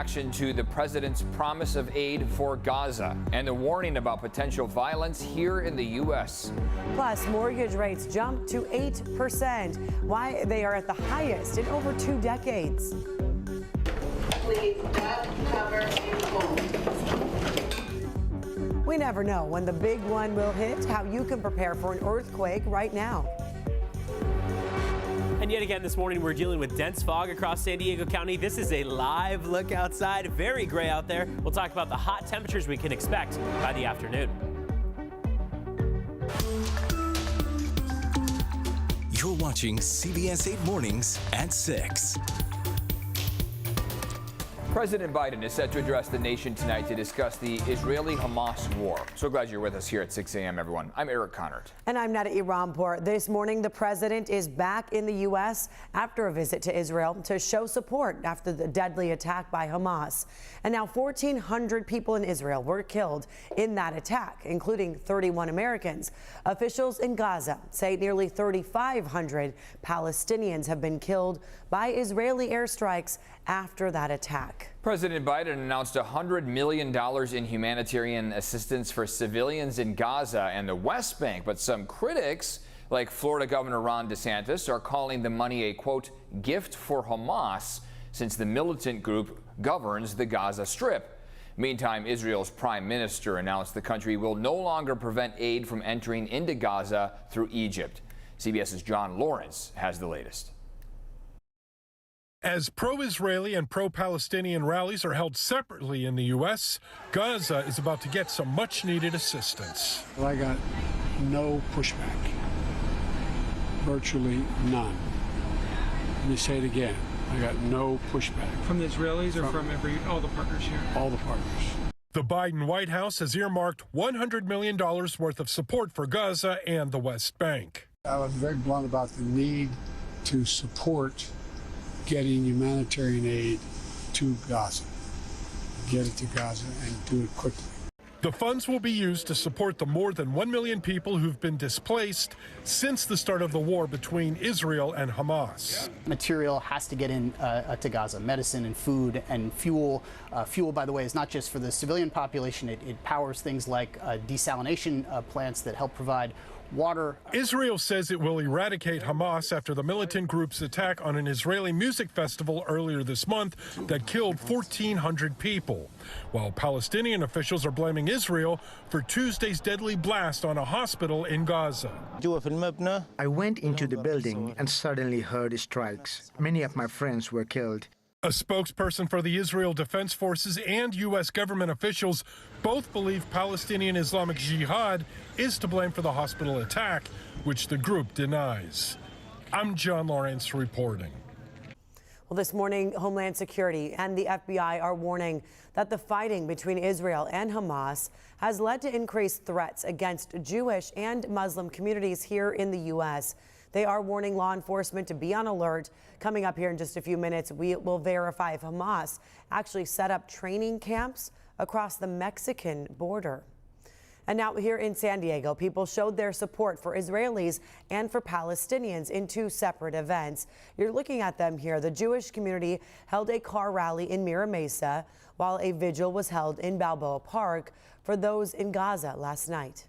Reaction to the president's promise of aid for Gaza and the warning about potential violence here in the U.S. Plus, mortgage rates jumped to 8%. Why they are at the highest in over 2 decades. Please duck, cover, and hold. We never know when the big one will hit. How you can prepare for an earthquake right now. And yet again this morning, we're dealing with dense fog across San Diego County. This is a live look outside. Very gray out there. We'll talk about the hot temperatures we can expect by the afternoon. You're watching CBS 8 Mornings at 6. President Biden is set to address the nation tonight to discuss the Israeli-Hamas war. So glad you're with us here at 6 a.m., everyone. I'm Eric Connert. And I'm Nada Irampour. This morning, the president is back in the U.S. after a visit to Israel to show support after the deadly attack by Hamas. And now 1,400 people in Israel were killed in that attack, including 31 Americans. Officials in Gaza say nearly 3,500 Palestinians have been killed by Israeli airstrikes after that attack. President Biden announced $100 million in humanitarian assistance for civilians in Gaza and the West Bank, but some critics, like Florida Governor Ron DeSantis, are calling the money a, quote, gift for Hamas, since the militant group governs the Gaza Strip. Meantime, Israel's prime minister announced the country will no longer prevent aid from entering into Gaza through Egypt. CBS's John Lawrence has the latest. As pro-Israeli and pro-Palestinian rallies are held separately in the U.S., Gaza is about to get some much-needed assistance. Well, I got no pushback, virtually none. Let me say it again. I got no pushback. From the Israelis or from all the partners here? All the partners. The Biden White House has earmarked $100 million worth of support for Gaza and the West Bank. I was very blunt about the need to support getting humanitarian aid to Gaza. Get it to Gaza and do it quickly. The funds will be used to support the more than 1 million people who've been displaced since the start of the war between Israel and Hamas. Material has to get in to Gaza, medicine and food and fuel. Fuel, by the way, is not just for the civilian population. It powers things like desalination plants that help provide water. Israel says it will eradicate Hamas after the militant group's attack on an Israeli music festival earlier this month that killed 1,400 people, while Palestinian officials are blaming Israel for Tuesday's deadly blast on a hospital in Gaza. I went into the building and suddenly heard strikes. Many of my friends were killed. A spokesperson for the Israel Defense Forces and U.S. government officials both believe Palestinian Islamic Jihad is to blame for the hospital attack, which the group denies. I'm John Lawrence reporting. Well, this morning, Homeland Security and the FBI are warning that the fighting between Israel and Hamas has led to increased threats against Jewish and Muslim communities here in the U.S. They are warning law enforcement to be on alert. Coming up here in just a few minutes, we will verify if Hamas actually set up training camps across the Mexican border. And now here in San Diego, people showed their support for Israelis and for Palestinians in 2 separate events. You're looking at them here. The Jewish community held a car rally in Mira Mesa, while a vigil was held in Balboa Park for those in Gaza last night.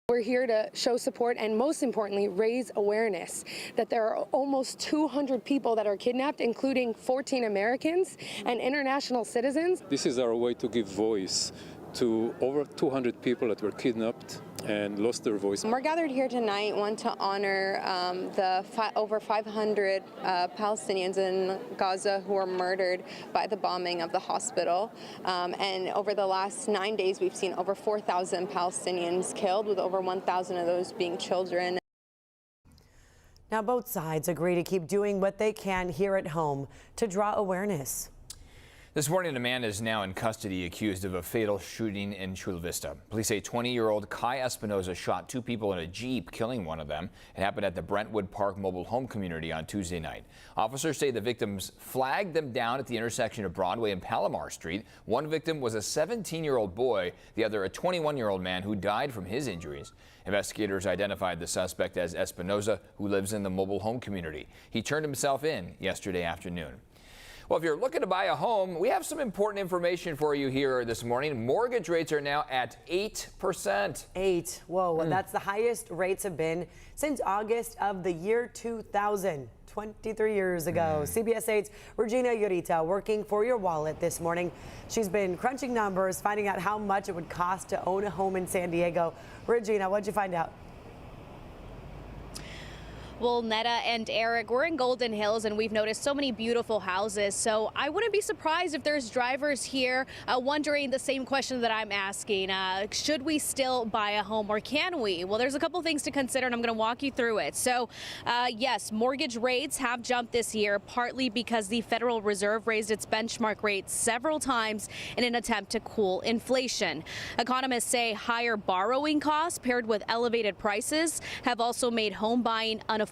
We're here to show support and, most importantly, raise awareness that there are almost 200 people that are kidnapped, including 14 Americans and international citizens. This is our way to give voice to over 200 people that were kidnapped and lost their voice. We're gathered here tonight, one, to honor over 500 Palestinians in Gaza who were murdered by the bombing of the hospital. And over the last 9 days, we've seen over 4,000 Palestinians killed, with over 1,000 of those being children. Now, both sides agree to keep doing what they can here at home to draw awareness. This morning, a man is now in custody accused of a fatal shooting in Chula Vista. Police say 20-year-old Kai Espinoza shot 2 people in a Jeep, killing one of them. It happened at the Brentwood Park mobile home community on Tuesday night. Officers say the victims flagged them down at the intersection of Broadway and Palomar Street. One victim was a 17-year-old boy, the other a 21-year-old man who died from his injuries. Investigators identified the suspect as Espinoza, who lives in the mobile home community. He turned himself in yesterday afternoon. Well, if you're looking to buy a home, we have some important information for you here this morning. Mortgage rates are now at 8%. 8. Whoa, that's the highest rates have been since August of the year 2000. 23 years ago. CBS 8's Regina Yurita working for your wallet this morning. She's been crunching numbers, finding out how much it would cost to own a home in San Diego. Regina, what'd you find out? Well, Netta and Eric, we're in Golden Hills and we've noticed so many beautiful houses. So I wouldn't be surprised if there's drivers here wondering the same question that I'm asking. Should we still buy a home or can we? Well, there's a couple things to consider and I'm going to walk you through it. So yes, mortgage rates have jumped this year, partly because the Federal Reserve raised its benchmark rate several times in an attempt to cool inflation. Economists say higher borrowing costs paired with elevated prices have also made home buying unaffordable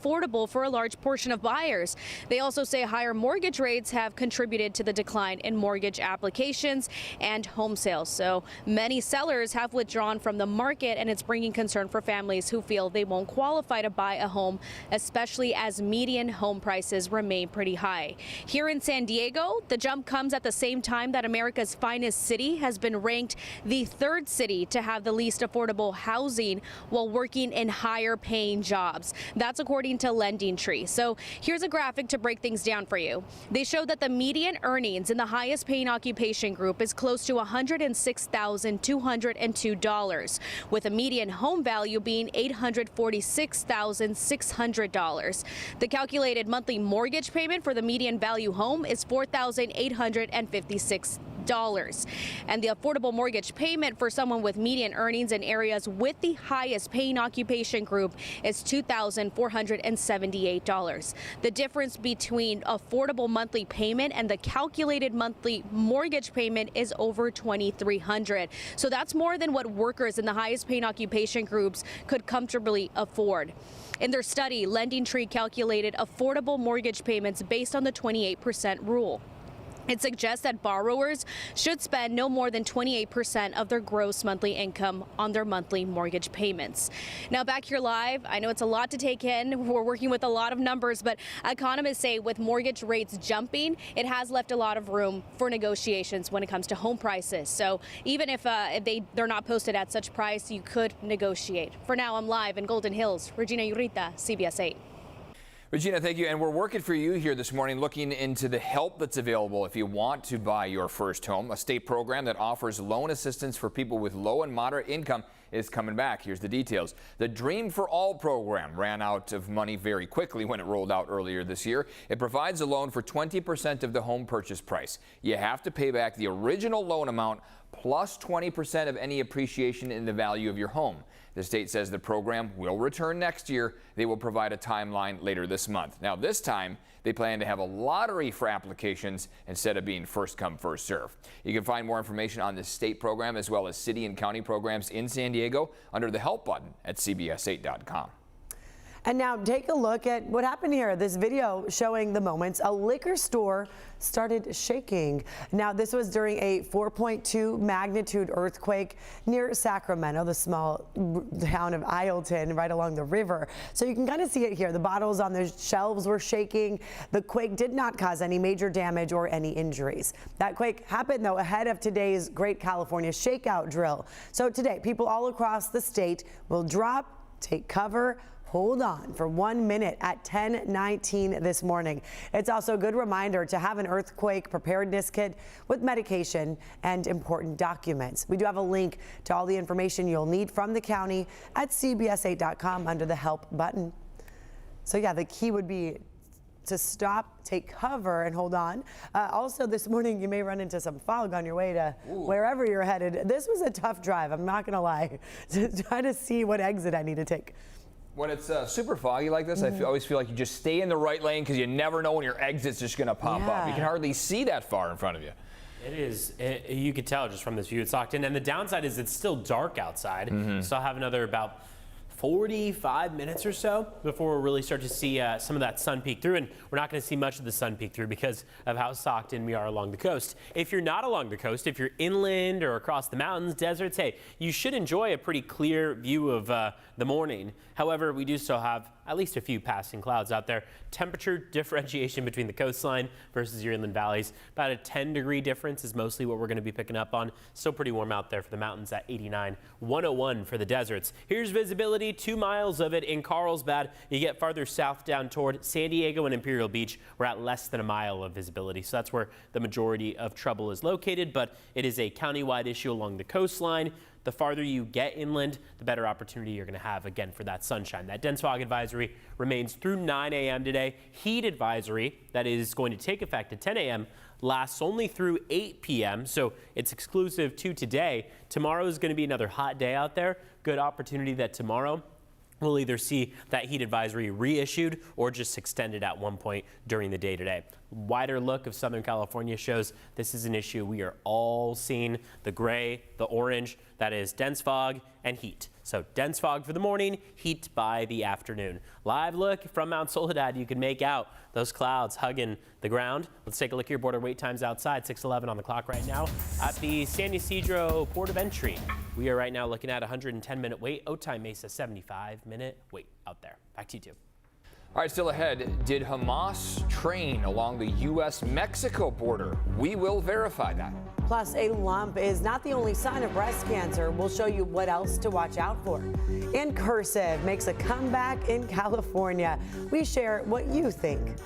for a large portion of buyers. They also say higher mortgage rates have contributed to the decline in mortgage applications and home sales. So many sellers have withdrawn from the market, and it's bringing concern for families who feel they won't qualify to buy a home, especially as median home prices remain pretty high. Here in San Diego, the jump comes at the same time that America's finest city has been ranked the 3rd city to have the least affordable housing while working in higher paying jobs. That's according to Lending Tree. So here's a graphic to break things down for you. They show that the median earnings in the highest paying occupation group is close to $106,202, with a median home value being $846,600. The calculated monthly mortgage payment for the median value home is $4,856. And the affordable mortgage payment for someone with median earnings in areas with the highest paying occupation group is $2,478. The difference between affordable monthly payment and the calculated monthly mortgage payment is over $2,300. So that's more than what workers in the highest paying occupation groups could comfortably afford. In their study, Lending Tree calculated affordable mortgage payments based on the 28% rule. It suggests that borrowers should spend no more than 28% of their gross monthly income on their monthly mortgage payments. Now back here live, I know it's a lot to take in. We're working with a lot of numbers, but economists say with mortgage rates jumping, it has left a lot of room for negotiations when it comes to home prices. So even if they're not posted at such price, you could negotiate. For now, I'm live in Golden Hills. Regina Yurita, CBS 8. Regina, thank you. And we're working for you here this morning, looking into the help that's available if you want to buy your first home. A state program that offers loan assistance for people with low and moderate income is coming back. Here's the details. The Dream for All program ran out of money very quickly when it rolled out earlier this year. It provides a loan for 20% of the home purchase price. You have to pay back the original loan amount plus 20% of any appreciation in the value of your home. The state says the program will return next year. They will provide a timeline later this month. Now, this time, they plan to have a lottery for applications instead of being first come, first serve. You can find more information on this state program as well as city and county programs in San Diego under the help button at cbs8.com. And now take a look at what happened here. This video showing the moments a liquor store started shaking. Now this was during a 4.2 magnitude earthquake near Sacramento, the small town of Ileton right along the river. So you can kind of see it here. The bottles on the shelves were shaking. The quake did not cause any major damage or any injuries. That quake happened though ahead of today's Great California Shakeout Drill. So today people all across the state will drop, take cover, hold on for 1 minute at 10:19 this morning. It's also a good reminder to have an earthquake preparedness kit with medication and important documents. We do have a link to all the information you'll need from the county at cbs8.com under the help button. So yeah, the key would be to stop, take cover, and hold on. Also this morning, you may run into some fog on your way to wherever you're headed. This was a tough drive, I'm not gonna lie, to try to see what exit I need to take. When it's super foggy like this, I always feel like you just stay in the right lane because you never know when your exit's just going to pop up. You can hardly see that far in front of you. It is. You could tell just from this view it's locked in. And the downside is it's still dark outside. So I'll have another about 45 minutes or so before we'll really start to see some of that sun peek through. And we're not going to see much of the sun peek through because of how socked in we are along the coast. If you're not along the coast, if you're inland or across the mountains, deserts, hey, you should enjoy a pretty clear view of the morning. However, we do still have at least a few passing clouds out there. Temperature differentiation between the coastline versus your inland valleys. About a 10-degree difference is mostly what we're going to be picking up on. Still pretty warm out there for the mountains at 89, 101 for the deserts. Here's visibility, 2 miles of it in Carlsbad. You get farther south down toward San Diego and Imperial Beach. We're at less than a mile of visibility. So that's where the majority of trouble is located, but it is a countywide issue along the coastline. The farther you get inland, the better opportunity you're going to have, again, for that sunshine. That dense fog advisory remains through 9 a.m. today. Heat advisory that is going to take effect at 10 a.m. lasts only through 8 p.m., so it's exclusive to today. Tomorrow is going to be another hot day out there. Good opportunity that tomorrow we'll either see that heat advisory reissued or just extended at one point during the day today. Wider look of Southern California shows this is an issue we are all seeing. The gray, the orange, that is dense fog and heat. So dense fog for the morning, heat by the afternoon. Live look from Mount Soledad, you can make out those clouds hugging the ground. Let's take a look at your border wait times outside. 6:11 on the clock right now at the San Ysidro port of entry. We are right now looking at 110-minute wait. Otay Mesa, 75-minute wait out there. Back to you, too. All right, still ahead, did Hamas train along the U.S.-Mexico border? We will verify that. Plus, a lump is not the only sign of breast cancer. We'll show you what else to watch out for. And cursive makes a comeback in California. We share what you think.